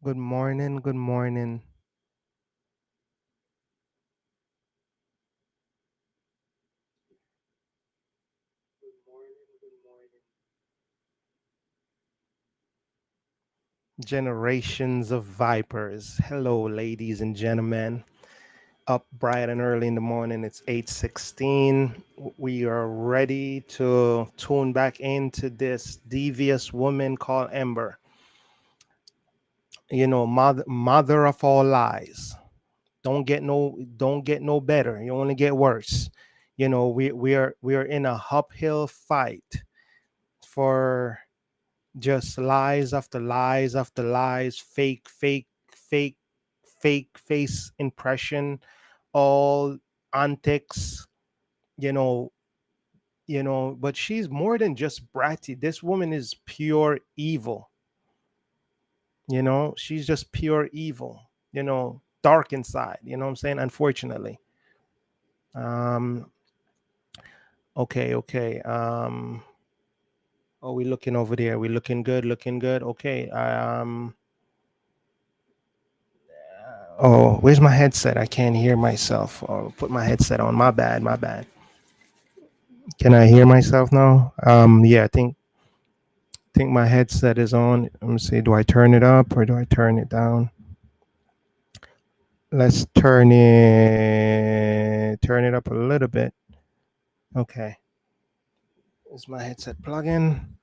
Good morning. Good morning. Generations of vipers. Hello, ladies and gentlemen. Up bright and early in the morning. It's 8:16. We are ready to tune back into this devious woman called Ember. Mother of all lies. Don't get no better. You only get worse. We are in a uphill fight for just lies after lies after lies, fake, fake face impression, all antics, you know, but she's more than just bratty. This woman is pure evil, she's just pure evil, dark inside, you know what I'm saying? Unfortunately. Um, okay, okay. Oh, we looking over there. We looking good, looking good. Okay. Oh, where's my headset? I can't hear myself. Oh, put my headset on. My bad, my bad. Can I hear myself now? Yeah, I think my headset is on. Let me see. Do I turn it up or do I turn it down? Let's turn it up a little bit. Okay. Is my headset plugging?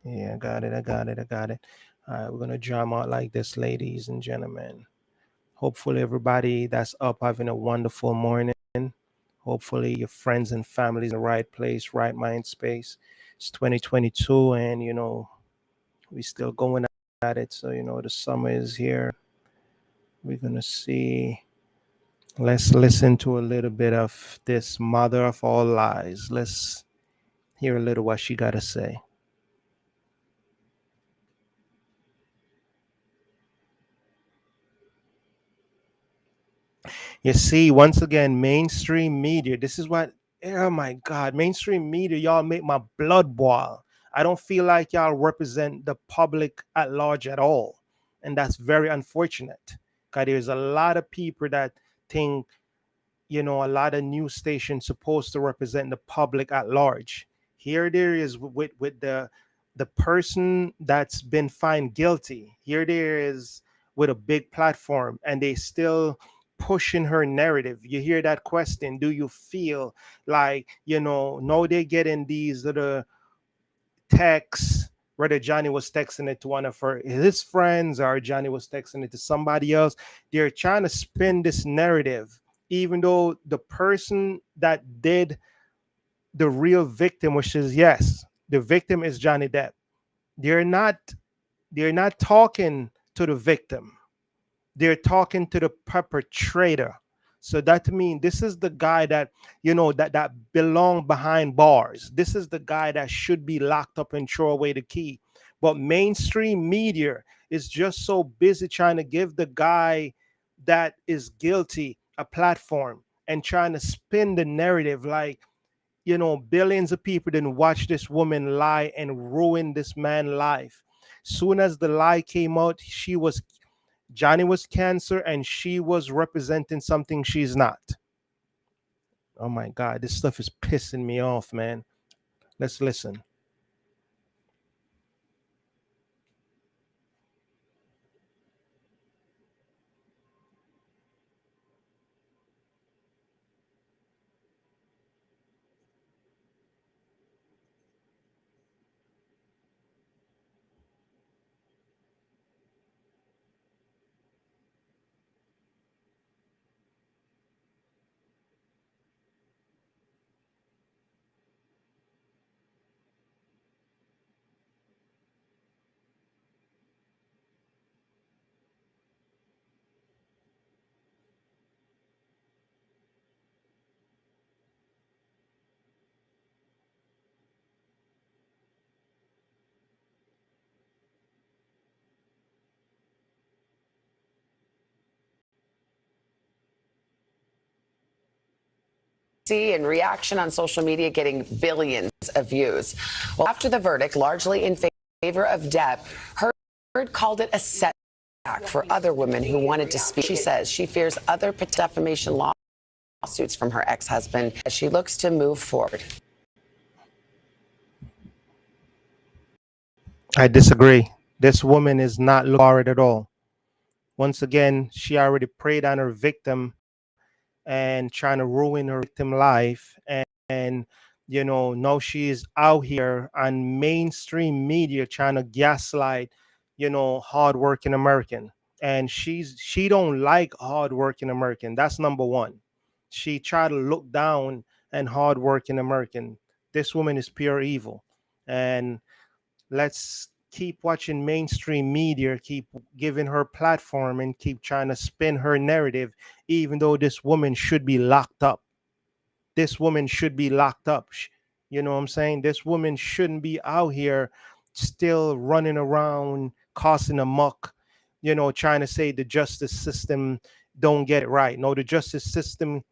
Yeah, I got it. I got it. I got it. All right, we're gonna jam out like this, ladies and gentlemen. Hopefully, everybody that's up having a wonderful morning. Hopefully, your friends and families in the right place, right mind space. It's 2022, and we still going at it. So the summer is here. We're gonna see. Let's listen to a little bit of this mother of all lies. Let's hear a little what she got to say. You see, once again, mainstream media. This is what. Oh my God, mainstream media, y'all make my blood boil. I don't feel like y'all represent the public at large at all, and that's very unfortunate. Because there's a lot of people that think a lot of news stations supposed to represent the public at large. Here there is with the person that's been found guilty. Here there is with a big platform, and they still pushing her narrative. You hear that question? Do you feel like now they getting these little texts? Whether Johnny was texting it to one of his friends or Johnny was texting it to somebody else, they're trying to spin this narrative, even though the person that did the real victim, which is yes, the victim is Johnny Depp. They're not they're not talking to the victim. They're talking to the perpetrator. So that means this is the guy that that belong behind bars. This is the guy that should be locked up and throw away the key. But mainstream media is just so busy trying to give the guy that is guilty a platform and trying to spin the narrative like billions of people didn't watch this woman lie and ruin this man's life. Soon as the lie came out, Johnny was cancer and she was representing something she's not. Oh my God, this stuff is pissing me off, man. Let's listen. And reaction on social media getting billions of views. Well, after the verdict, largely in favor of Depp, Heard called it a setback for other women who wanted to speak. She says she fears other defamation lawsuits from her ex-husband as she looks to move forward. I disagree. This woman is not looking forward at all. Once again, she already preyed on her victim and trying to ruin her victim life. And now she's out here on mainstream media trying to gaslight, hardworking American. And she don't like hardworking American. That's number one. She tried to look down on hardworking American. This woman is pure evil. And let's keep watching mainstream media, keep giving her platform, and keep trying to spin her narrative, even though this woman should be locked up. This woman should be locked up. You know what I'm saying? This woman shouldn't be out here still running around, causing a muck, trying to say the justice system don't get it right. No, the justice system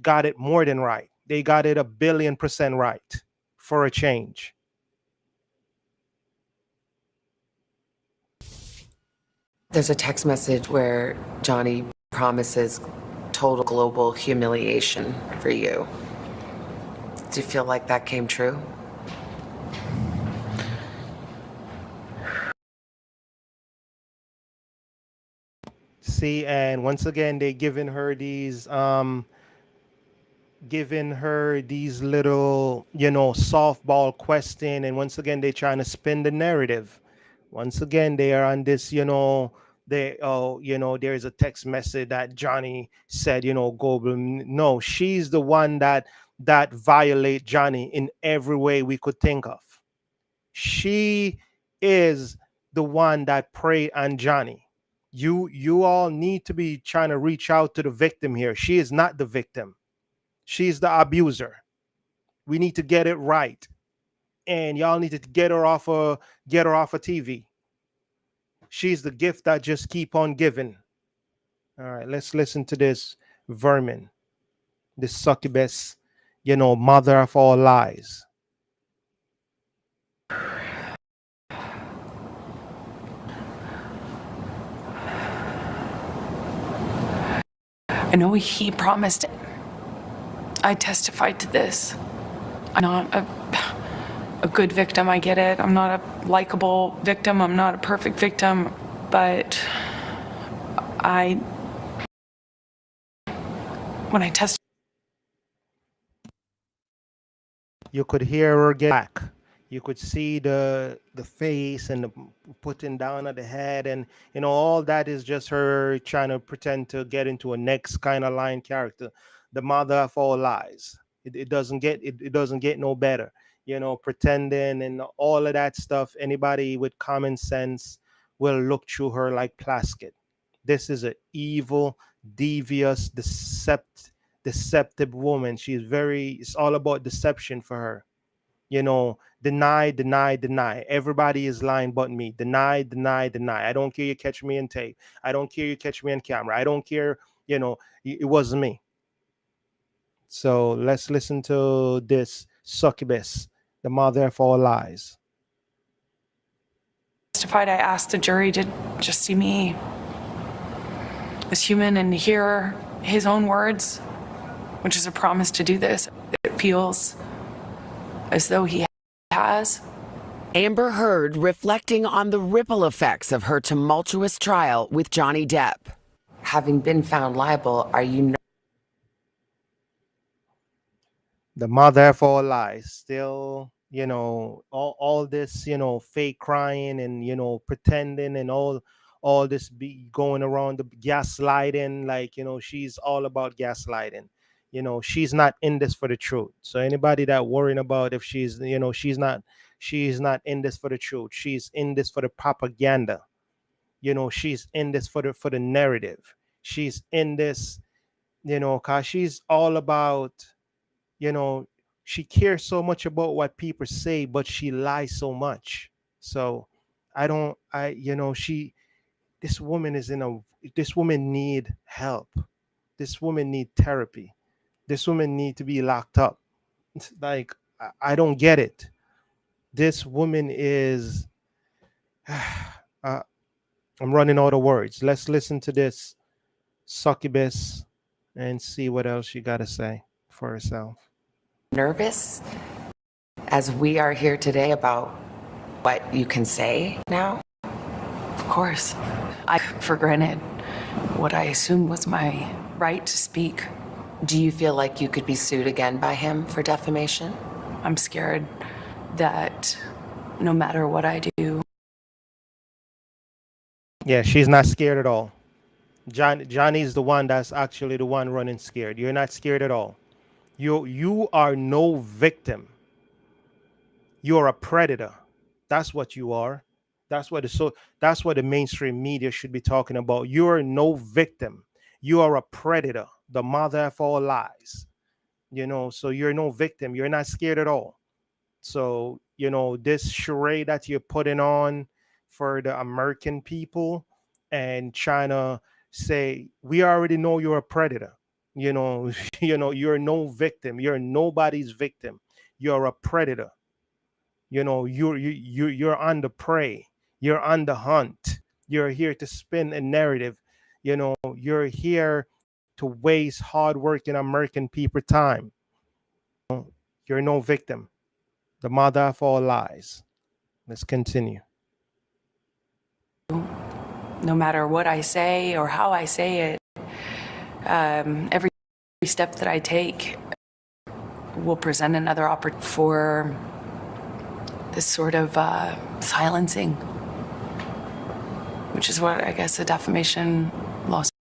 got it more than right. They got it 1,000,000,000% right for a change. There's a text message where Johnny promises total global humiliation for you. Do you feel like that came true? See, and once again, they giving her these little, softball question, and once again, they trying to spin the narrative. Once again, they are on this, there's a text message that Johnny said, global. No, she's the one that violate Johnny in every way we could think of. She is the one that preyed on Johnny. You all need to be trying to reach out to the victim here. She is not the victim. She's the abuser. We need to get it right. And y'all need to get her off of TV. She's the gift that just keep on giving. All right, let's listen to this vermin, this succubus, mother of all lies. I know he promised it. I testified to this. I'm not a good victim, I get it. I'm not a likable victim. I'm not a perfect victim. But when I testified, you could hear her get back. You could see the face and the putting down of the head, and all that is just her trying to pretend to get into a next kind of line character, the mother of all lies. It doesn't get no better. Pretending and all of that stuff. Anybody with common sense will look through her like plastic. This is an evil, devious, deceptive woman. It's all about deception for her. Deny, deny, deny. Everybody is lying but me. Deny, deny, deny. I don't care you catch me in tape. I don't care you catch me on camera. I don't care, it wasn't me. So let's listen to this succubus, the mother of all lies. I asked the jury to just see me as human and hear his own words, which is a promise to do this. It feels as though he has. Amber Heard reflecting on the ripple effects of her tumultuous trial with Johnny Depp. Having been found liable, are you the mother of all lies? Still, all this, fake crying and pretending and all this be going around the gaslighting, like she's all about gaslighting. She's not in this for the truth. So anybody that worrying about if she's she's not in this for the truth. She's in this for the propaganda. She's in this for the narrative. She's in this, cause she's all about, she cares so much about what people say, but she lies so much. So this woman this woman need help. This woman need therapy. This woman need to be locked up. It's like, I don't get it. This woman is I'm running out of words. Let's listen to this succubus and see what else you got to say for herself. Nervous as we are here today about what you can say now? Of course. I took for granted what I assumed was my right to speak. Do you feel like you could be sued again by him for defamation? I'm scared that no matter what I do, Yeah, she's not scared at all. Johnny's the one that's actually the one running scared. You're not scared at all. You are no victim. You're a predator. That's what you are. That's what the mainstream media should be talking about. You're no victim. You are a predator, the mother of all lies. So you're no victim. You're not scared at all. So, this charade that you're putting on for the American people and trying to say, we already know you're a predator. You're no victim. You're nobody's victim. You're a predator. You're on the prey. You're on the hunt. You're here to spin a narrative. You're here to waste hardworking American people time. You're no victim. The mother of all lies. Let's continue. no matter what I say or how I say it, every step that I take will present another opportunity for this sort of silencing, which is what I guess a defamation lawsuit.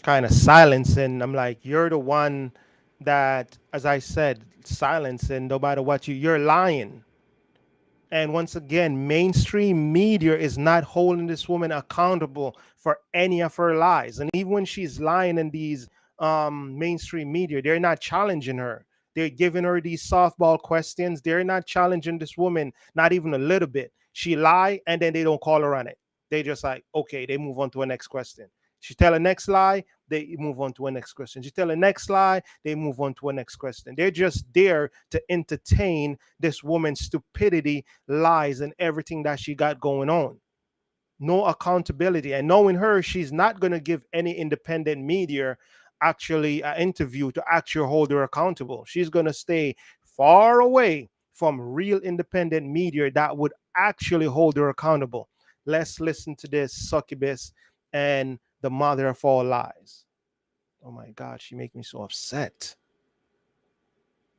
Kind of silencing. I'm like, you're the one that, as I said, silencing. No matter what you're lying. And once again, mainstream media is not holding this woman accountable for any of her lies. And even when she's lying in these mainstream media, they're not challenging her. They're giving her these softball questions. They're not challenging this woman, not even a little bit. She lie, and then they don't call her on it. They just like, okay, they move on to a next question. She tell a next lie, they move on to a next question. She tell a next lie, they move on to a next question. They're just there to entertain this woman's stupidity, lies, and everything that she got going on. No accountability. And knowing her, she's not going to give any independent media actually an interview to actually hold her accountable. She's going to stay far away from real independent media that would actually hold her accountable. Let's listen to this succubus and the mother of all lies. Oh my God, she makes me so upset.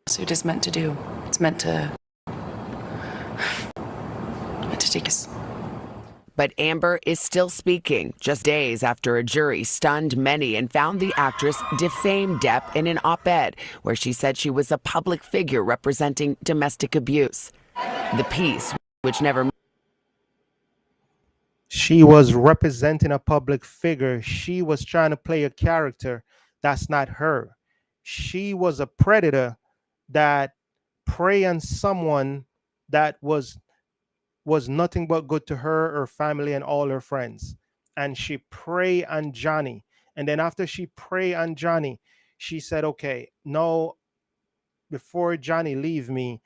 Lawsuit is meant to do. It's meant to take us. But Amber is still speaking just days after a jury stunned many and found the actress defamed Depp in an op-ed where she said she was a public figure representing domestic abuse. The piece, which never... She was representing a public figure. She was trying to play a character that's not her. She was a predator that preyed on someone that was nothing but good to her, her family, and all her friends. And she preyed on Johnny. And then after she preyed on Johnny, she said, okay, no, before Johnny leave me,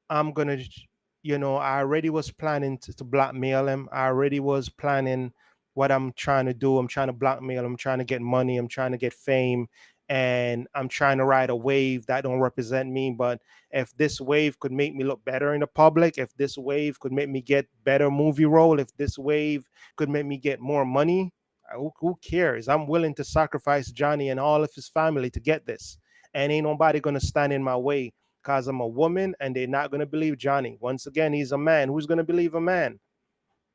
I'm gonna, I already was planning to blackmail him. I already was planning what I'm trying to do. I'm trying to blackmail him. I'm trying to get money. I'm trying to get fame. And I'm trying to ride a wave that don't represent me. But if this wave could make me look better in the public, if this wave could make me get better movie role, if this wave could make me get more money, who cares? I'm willing to sacrifice Johnny and all of his family to get this. And ain't nobody gonna stand in my way because I'm a woman, and they're not gonna believe Johnny. Once again, he's a man. Who's gonna believe a man?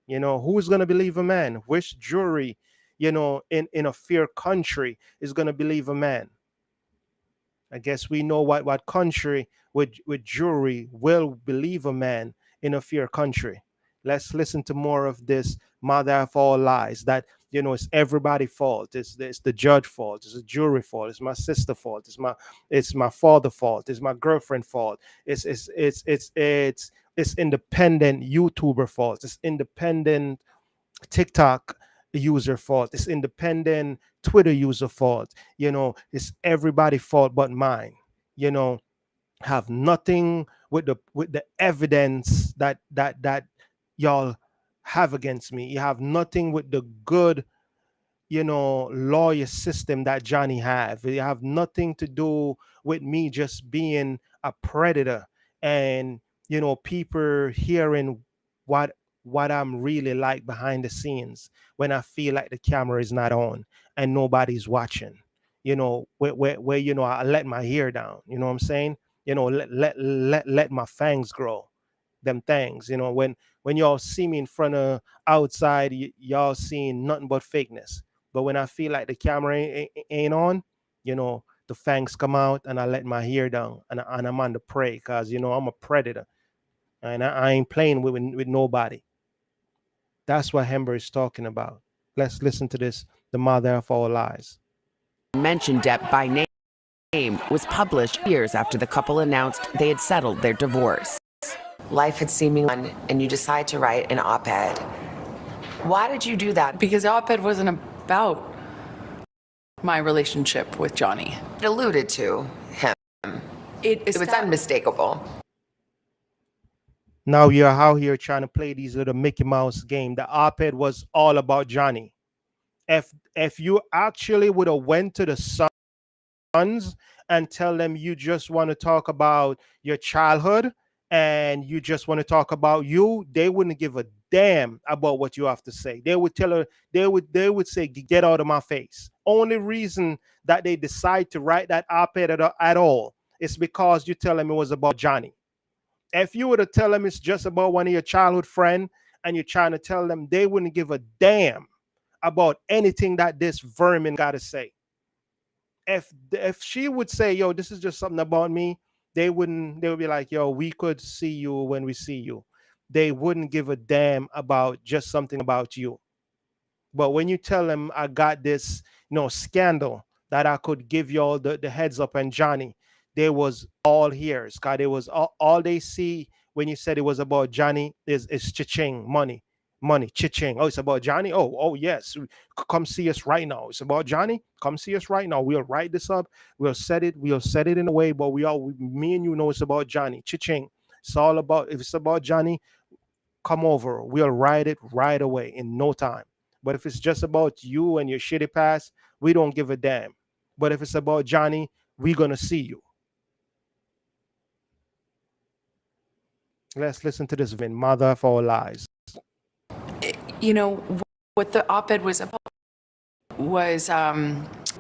Who's gonna believe a man? Which jury, in a fair country is gonna believe a man? I guess we know what country with jury will believe a man in a fair country. Let's listen to more of this mother of all lies that it's everybody fault. It's the judge fault. It's the jury fault. It's my sister fault. It's my father fault. It's my girlfriend fault. It's independent YouTuber fault. It's independent TikTok user fault. It's independent Twitter user fault. It's everybody fault but mine. Have nothing with the evidence that y'all have against me. You have nothing with the good, lawyer system that Johnny have. It have nothing to do with me just being a predator and people hearing what I'm really like behind the scenes when I feel like the camera is not on and nobody's watching. Where I let my hair down. You know what I'm saying? Let my fangs grow. Them things. When y'all see me in front of outside, y'all seeing nothing but fakeness. But when I feel like the camera ain't on, the fangs come out and I let my hair down and I'm on the prey because, I'm a predator and I ain't playing with nobody. That's what Hember is talking about. Let's listen to this, The Mother of All Lies. Mentioned Depp by name was published years after the couple announced they had settled their divorce. Life had seemingly gone, and you decide to write an op-ed. Why did you do that? Because the op-ed wasn't about my relationship with Johnny. It alluded to him. It was unmistakable. Now you're out here trying to play these little Mickey Mouse game. The op-ed was all about Johnny. If you actually would have went to the Sons and tell them you just want to talk about your childhood and you just want to talk about you, they wouldn't give a damn about what you have to say. They would tell her, they would say, get out of my face. Only reason that they decide to write that op-ed at all is because you tell them it was about Johnny. If you were to tell them it's just about one of your childhood friend and you're trying to tell them, they wouldn't give a damn about anything that this vermin got to say. If she would say, yo, this is just something about me, they would be like, yo, we could see you when we see you. They wouldn't give a damn about just something about you. But when you tell them I got this, scandal that I could give you all the heads up and Johnny, they was all ears. God, it was all they see when you said it was about Johnny is cha-ching, money, cha-ching. Oh, it's about Johnny. Oh, yes. Come see us right now. It's about Johnny. Come see us right now. We'll write this up. We'll set it in a way, but me and you know it's about Johnny. Cha-ching. It's all about, if it's about Johnny, come over. We'll write it right away in no time. But if it's just about you and your shitty past, we don't give a damn. But if it's about Johnny, we're going to see you. Let's listen to this, Vin, Mother of All Lies. What the op-ed was about was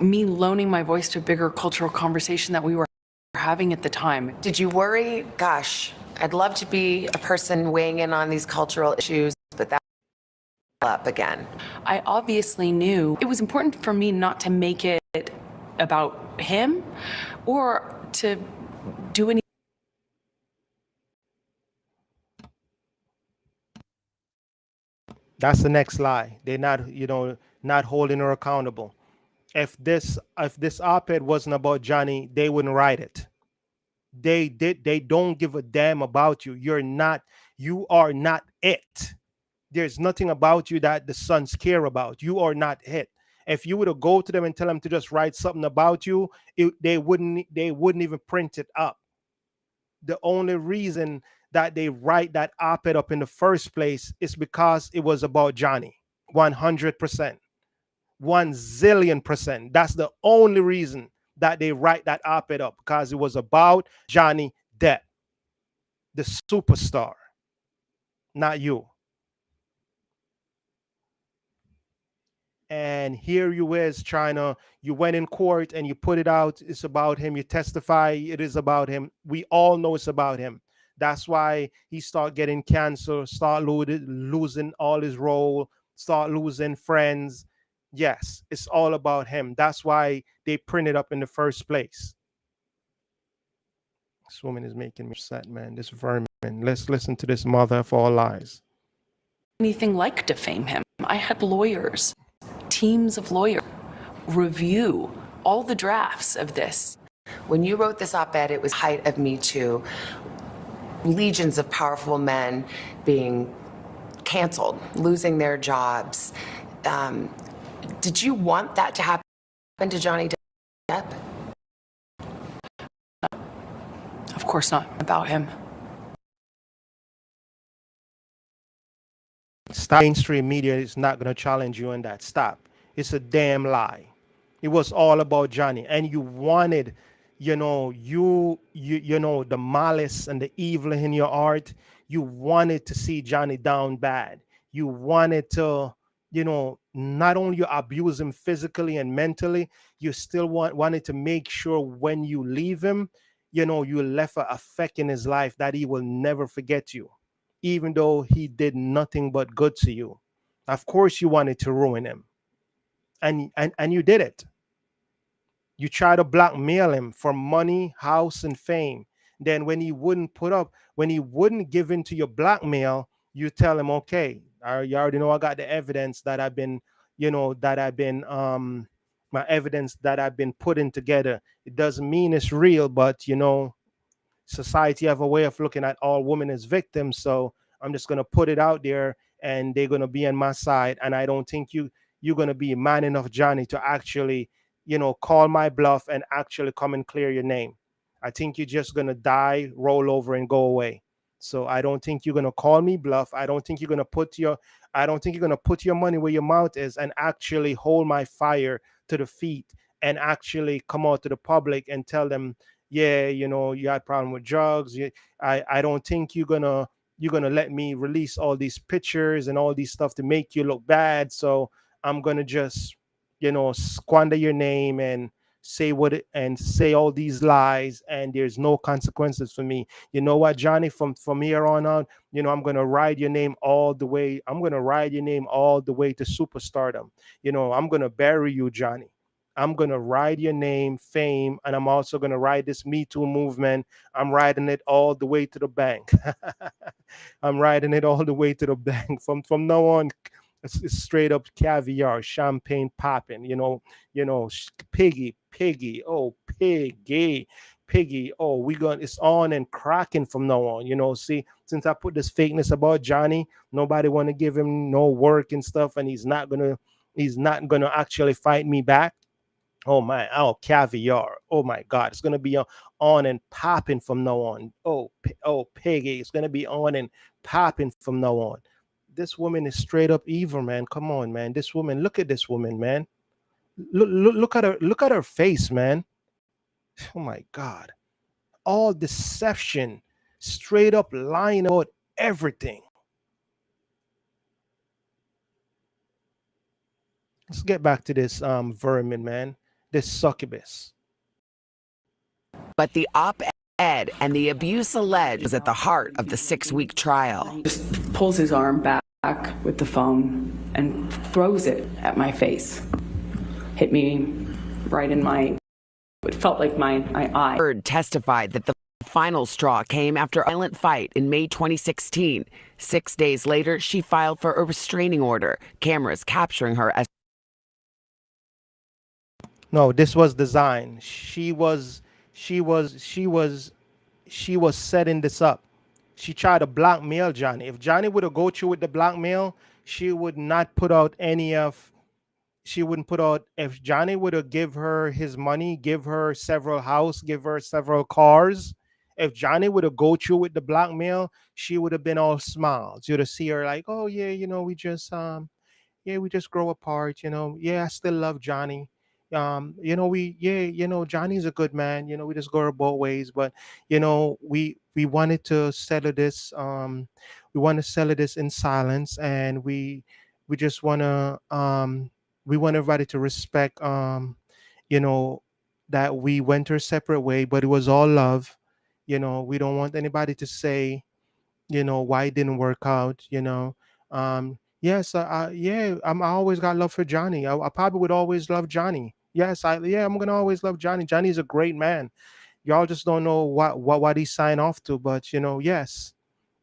me loaning my voice to a bigger cultural conversation that we were having at the time. Did you worry? Gosh, I'd love to be a person weighing in on these cultural issues, but that's up again. I obviously knew it was important for me not to make it about him or to do any. That's the next lie. They're not holding her accountable. If this op-ed wasn't about Johnny, they wouldn't write it. They don't give a damn about you. You are not it. There's nothing about you that the Sons care about. You are not it. If you were to go to them and tell them to just write something about you, they wouldn't even print it up. The only reason that they write that op-ed up in the first place is because it was about Johnny. 100%. 1,000,000,000%. That's the only reason that they write that op-ed up, because it was about Johnny Depp, the superstar, not you. And here you is you went in court and you put it out. It's about him. You testify. It is about him. We all know it's about him. That's why he start getting cancer, start losing all his role, start losing friends. Yes, it's all about him. That's why they print it up in the first place. This woman is making me upset, man. This vermin. Let's listen to this Mother of All Lies. Anything like defame him. I had lawyers, teams of lawyers, review all the drafts of this. When you wrote this op-ed, it was height of Me Too. Legions of powerful men being canceled, losing their jobs. Did you want that to happen to Johnny Depp? Of course not about him. Stop. Mainstream media is not going to challenge you on that. Stop. It's a damn lie. It was all about Johnny, and you wanted, the malice and the evil in your heart. You wanted to see Johnny down bad. You wanted to, not only you abuse him physically and mentally, you still wanted to make sure when you leave him, you left a effect in his life that he will never forget you, even though he did nothing but good to you. Of course, you wanted to ruin him, and you did it. You try to blackmail him for money, house, and fame. Then when he wouldn't give in to your blackmail, you tell him, okay, you already know I got the evidence that I've been, my evidence that I've been putting together. It doesn't mean it's real, but society have a way of looking at all women as victims. So I'm just gonna put it out there, and they're gonna be on my side. And I don't think you're gonna be man enough, Johnny, to actually, call my bluff and actually come and clear your name. I think you're just gonna die, roll over, and go away. So I don't think you're gonna call me bluff. I don't think you're gonna put your money where your mouth is and actually hold my fire to the feet and actually come out to the public and tell them, yeah, you had problem with drugs. I don't think you're gonna let me release all these pictures and all these stuff to make you look bad. So I'm gonna just, squander your name and say all these lies, and there's no consequences for me. You know what, Johnny? From here on out, I'm gonna ride your name all the way. I'm gonna ride your name all the way to superstardom. I'm gonna bury you, Johnny. I'm going to ride your name, fame, and I'm also going to ride this Me Too movement. I'm riding it all the way to the bank. I'm riding it all the way to the bank. From now on, it's straight up caviar, champagne popping, piggy, oh, piggy, oh, it's on and cracking from now on. See, since I put this fakeness about Johnny, nobody want to give him no work and stuff, and he's not gonna actually fight me back. Oh my, oh, caviar. Oh my God, it's gonna be on and popping from now on. Oh, piggy, it's gonna be on and popping from now on. This woman is straight up evil, man. Come on, man. This woman, look at this woman, man. Look at her. Look at her face, man. Oh my God, all deception, straight up lying about everything. Let's get back to this vermin, man. This succubus. But the op-ed and the abuse alleged was at the heart of the 6-week trial. Just pulls his arm back with the phone and throws it at my face. Hit me right in it felt like my eye. Bird testified that the final straw came after a violent fight in May 2016. 6 days later, she filed for a restraining order, cameras capturing her as... No, this was designed. She was setting this up. She tried to blackmail Johnny. If Johnny would have go through with the blackmail, she would not put out any of. She wouldn't put out. If Johnny would have give her his money, give her several house, give her several cars. If Johnny would have go through with the blackmail, she would have been all smiles. You'd have see her like, oh yeah, we just grow apart. Yeah, I still love Johnny. Johnny's a good man. We just go our both ways. But we wanted to settle this. We want to settle this in silence, and we just we want everybody to respect you know that we went our separate way, but it was all love. We don't want anybody to say why it didn't work out. Yes, yeah, I always got love for Johnny. I probably would always love Johnny. Yes, I'm gonna always love Johnny. Johnny's a great man. Y'all just don't know what he signed off to, but yes,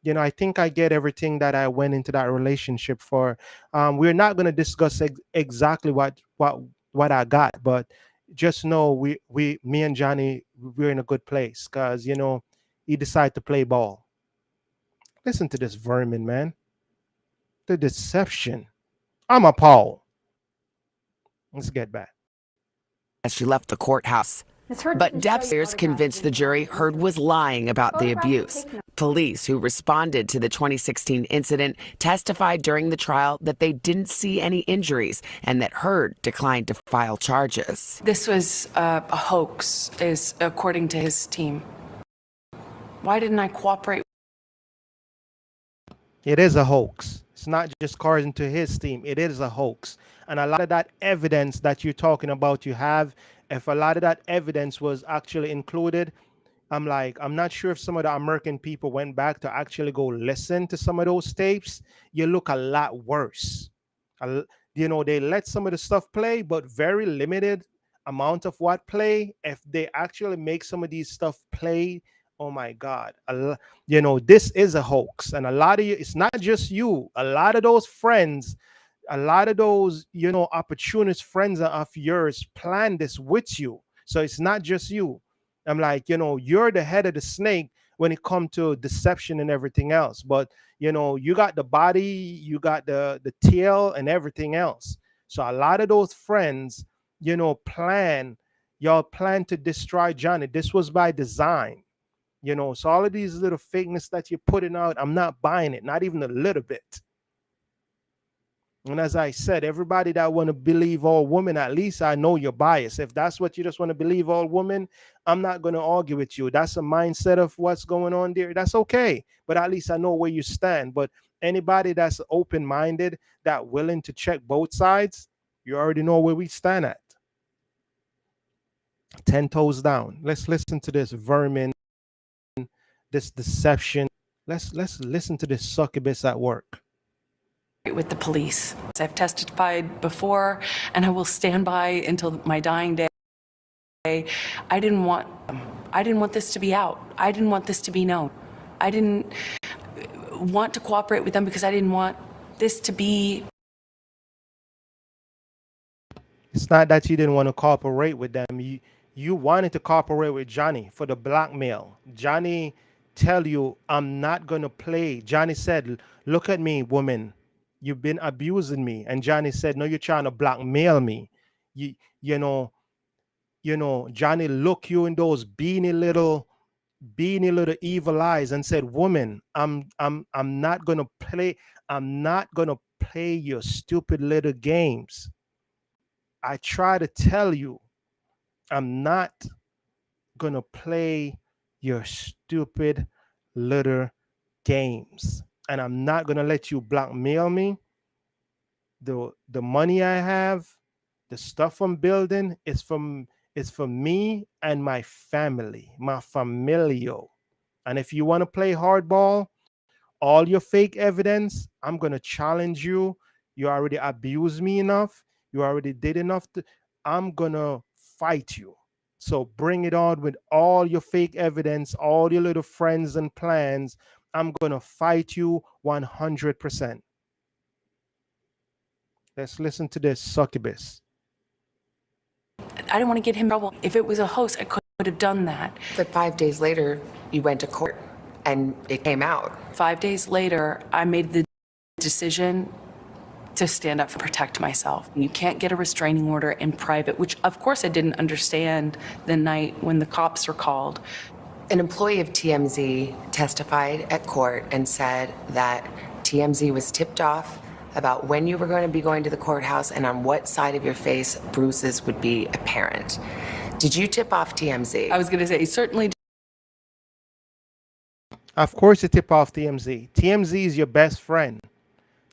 I think I get everything that I went into that relationship for. We're not gonna discuss exactly what I got, but just know me and Johnny, we're in a good place because he decided to play ball. Listen to this vermin, man. The deception. I'm appalled. Let's get back. As she left the courthouse, But Depp's lawyers convinced the jury Heard was lying about the abuse. Police who responded to the 2016 incident testified during the trial that they didn't see any injuries and that Heard declined to file charges. This was a hoax, is according to his team. Why didn't I cooperate? It is a hoax. It's not just according to his team. It is a hoax. And a lot of that evidence that you're talking about, if a lot of that evidence was actually included, I'm not sure if some of the American people went back to actually go listen to some of those tapes. You look a lot worse. They let some of the stuff play, but very limited amount of what play. If they actually make some of these stuff play, oh my God, this is a hoax. And a lot of you, it's not just you, a lot of those friends, a lot of those, opportunist friends of yours plan this with you. So it's not just you. I'm you're the head of the snake when it comes to deception and everything else. But, you got the body, you got the tail and everything else. So a lot of those friends, y'all plan to destroy Johnny. This was by design. So all of these little fakeness that you're putting out, I'm not buying it, not even a little bit. And as I said, everybody that want to believe all women, at least I know your bias. If that's what you just want to believe all women, I'm not going to argue with you. That's a mindset of what's going on there. That's okay. But at least I know where you stand. But anybody that's open-minded, that willing to check both sides, you already know where we stand at. 10 toes down. Let's listen to this vermin, this deception. Let's listen to this succubus at work. With the police. I've testified before, and I will stand by until my dying day. I didn't want this to be out. I didn't want this to be known. I didn't want to cooperate with them because I didn't want this to be. It's not that you didn't want to cooperate with them. You wanted to cooperate with Johnny for the blackmail. Johnny tell you, I'm not going to play. Johnny said, look at me, woman. You've been abusing me. And Johnny said, no, you're trying to blackmail me. You know, Johnny looked you in those beanie little evil eyes and said, woman, I'm not going to play. I'm not going to play your stupid little games. I try to tell you, I'm not going to play your stupid little games. And I'm not going to let you blackmail me. The money I have, the stuff I'm building is for me and my family, my familio. And if you want to play hardball, all your fake evidence, I'm going to challenge you. You already abused me enough. You already did enough. I'm going to fight you. So bring it on with all your fake evidence, all your little friends and plans. I'm going to fight you 100%. Let's listen to this succubus. I didn't want to get him in trouble. If it was a hoax, I could have done that. But 5 days later, you went to court and it came out. 5 days later, I made the decision to stand up and protect myself. You can't get a restraining order in private, which of course I didn't understand the night when the cops were called. An employee of TMZ testified at court and said that TMZ was tipped off about when you were going to be going to the courthouse and on what side of your face bruises would be apparent. Did you tip off TMZ? I was going to say, certainly. Of course you tip off TMZ. TMZ is your best friend.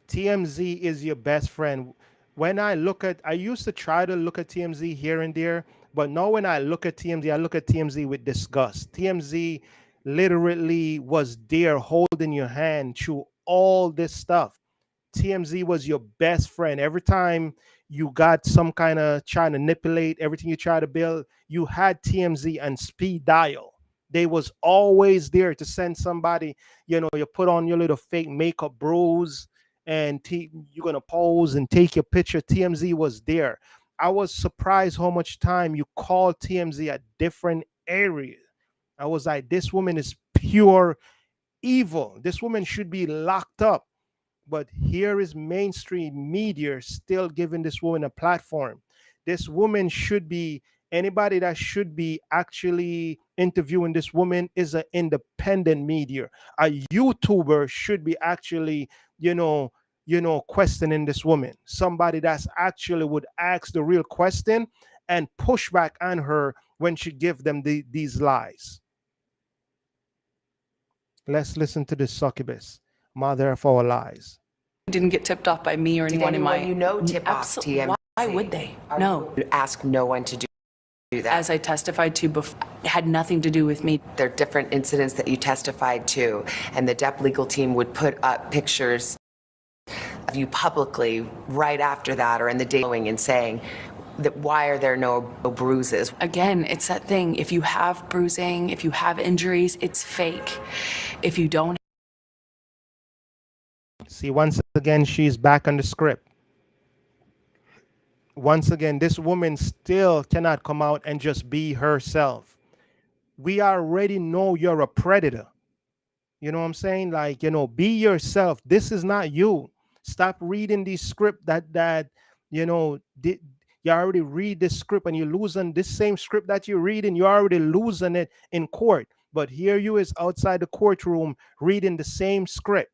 TMZ is your best friend. When I used to try to look at TMZ here and there, but now when I look at TMZ, I look at TMZ with disgust. TMZ literally was there holding your hand through all this stuff. TMZ was your best friend. Every time you got some kind of trying to manipulate everything you try to build, you had TMZ and speed dial. They was always there to send somebody, you put on your little fake makeup bros and you're going to pose and take your picture. TMZ was there. I was surprised how much time you called TMZ at different areas. I was like, this woman is pure evil. This woman should be locked up. But here is mainstream media still giving this woman a platform. This woman should be Anybody that should be actually interviewing this woman is an independent media. A YouTuber should be actually, you know, questioning this woman. Somebody that's actually would ask the real question and push back on her when she give them these lies. Let's listen to this succubus, mother of all lies. Didn't get tipped off by me or Did anyone in my... anyone you know tip off Absolutely. TMZ? Why would they? No. You ask no one to do that. As I testified to before, it had nothing to do with me. There are different incidents that you testified to, and the DEP legal team would put up pictures of you publicly right after that or in the day following and saying that why are there no bruises? Again, it's that thing. If you have bruising, if you have injuries, it's fake. If you don't... See, once again, she's back on the script. Once again, this woman still cannot come out and just be herself. We already know you're a predator. You know what I'm saying? Like, be yourself. This is not you. Stop reading the script that you already read this script and you're losing this same script that you're reading. You're already losing it in court. But here you is outside the courtroom reading the same script.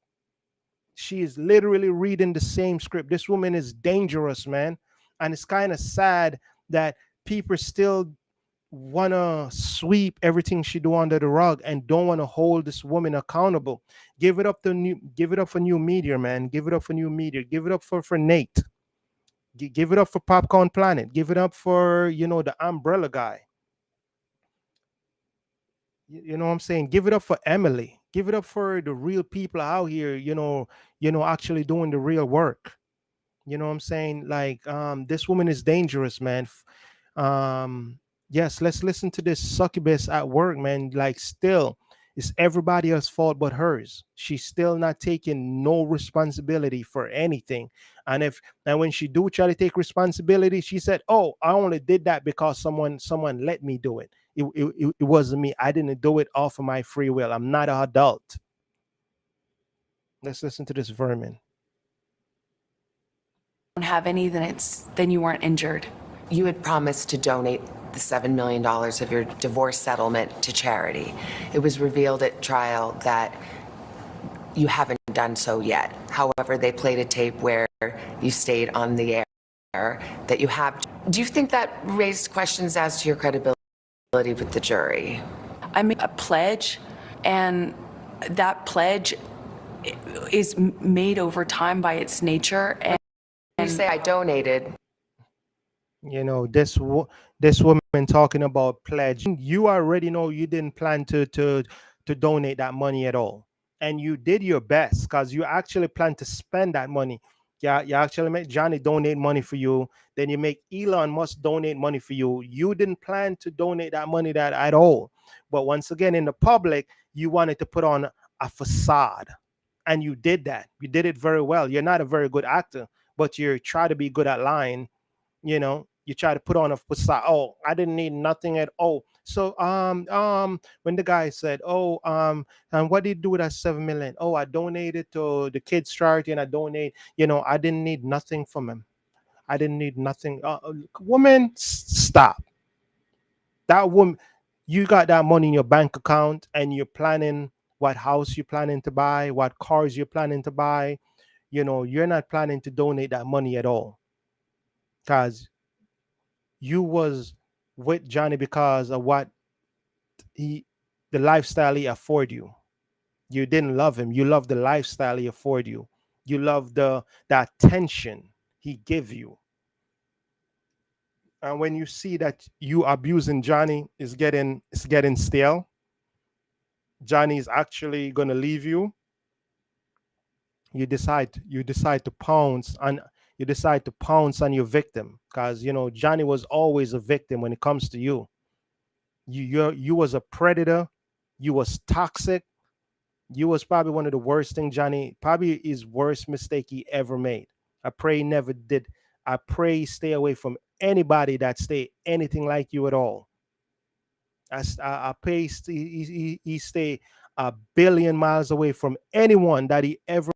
She is literally reading the same script. This woman is dangerous, man. And it's kind of sad that people still want to sweep everything she do under the rug and don't want to hold this woman accountable. Give it up for new media, man. Give it up for new media. Give it up for Nate. Give it up for Popcorn Planet. Give it up for, the umbrella guy. You know what I'm saying? Give it up for Emily. Give it up for the real people out here, actually doing the real work. You know what I'm saying? Like, this woman is dangerous, man. Yes, let's listen to this succubus at work, man. Like, still, it's everybody else's fault but hers. She's still not taking no responsibility for anything. And when she do try to take responsibility, she said, "Oh, I only did that because someone let me do it. It wasn't me. I didn't do it off of my free will. I'm not an adult." Let's listen to this vermin. Don't have any, then you weren't injured. You had promised to donate the $7 million of your divorce settlement to charity. It was revealed at trial that you haven't done so yet. However, they played a tape where you stayed on the air, that you have. Do you think that raised questions as to your credibility with the jury? I made a pledge, and that pledge is made over time by its nature. And you say I donated. This woman talking about pledge. You already know you didn't plan to donate that money at all, and you did your best because you actually plan to spend that money. Yeah, you actually make Johnny donate money for you. Then you make Elon Musk donate money for you. You didn't plan to donate that money at all. But once again, in the public, you wanted to put on a facade, and you did that. You did it very well. You're not a very good actor, but you try to be good at lying. You try to put on a facade. Oh, I didn't need nothing at all. So when the guy said, "Oh, and what did you do with that 7 million?" "Oh, I donated to the kids charity, and I I didn't need nothing from him. I didn't need nothing." Woman, stop. That woman, you got that money in your bank account, and you're planning what house you're planning to buy, what cars you're planning to buy. You're not planning to donate that money at all, because you was with Johnny because of what the lifestyle he afford you. You didn't love him. You love the lifestyle he afford you. You love the attention he give you. And when you see that you abusing Johnny is getting stale, Johnny is actually gonna leave you. You decide to pounce on your victim, because Johnny was always a victim when it comes to you. You was a predator. You was toxic. You was probably one of the worst thing Johnny, probably his worst mistake he ever made. I pray he never did. I pray he stay away from anybody that stay anything like you at all. I pray he stay a billion miles away from anyone that he ever